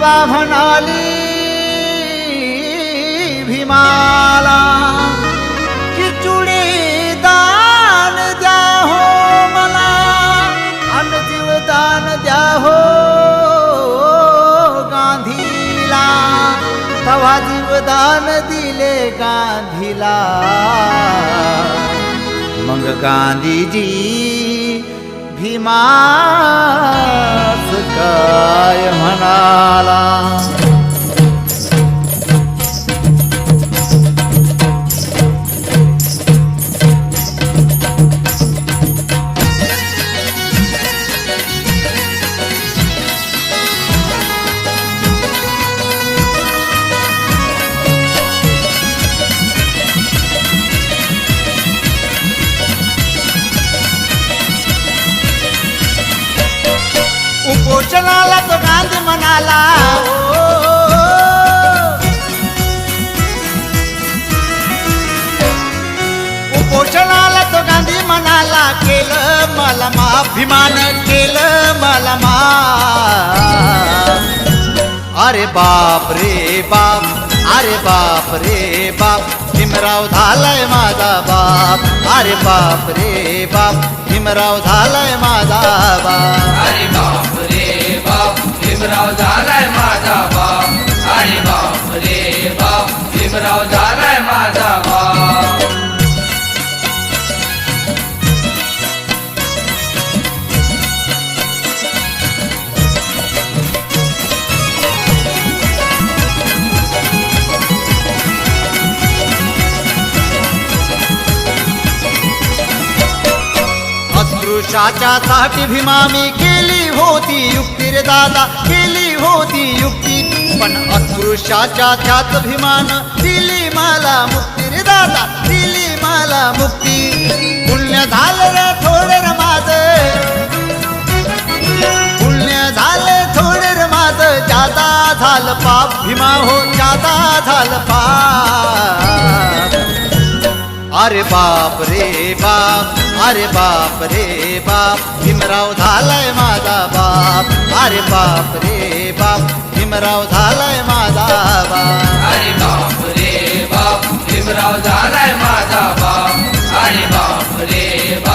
तेव्हा म्हणाली भीमाला की चुडी दान द्या हो मला अन जीवदान द्या हो गांधीला. तेव्हा जीवदान दिले गांधीला. मग गांधीजी भीमास काय म्हणाला. उपोषणाला तो गांधी म्हणाला. उपोषणाला तो गांधी म्हणाला. केलं मला माफ भीमान, केलं मला माफ. अरे बाप रे बाप, अरे बाप रे बाप, भीमराव झालाय माझा बाप. अरे बाप रे बाप, भीमराव झालाय माझा बाप. अरे बाप रे बाप, भीमराव झालाय माझा बाप. अरे बाप रे बाप, भीमराव झालाय माझा बाप. अस्पृश्याच्या साठी भीमा मी केली होती युक्ती रे दादा, केली होती युक्ती. पण अस्पृश्याच्या त्यात भीमान दिली मला मुक्ती रे दादा, दिली मला मुक्ती. पुण्य झालं रे थोडे रे माझं, पुण्य झालं थोडे रे माझं. जादा झालं पाप भीमा हो, जादा झालं पाप. अरे बाप रे बाप, अरे बाप रे बाप, भीमराव झालाय माझा बाप. अरे बाप रे बाप, भीमराव झालाय माझा बाप. अरे बाप रे बाप, भीमराव झालाय माझा बाप. अरे बाप रे बाप.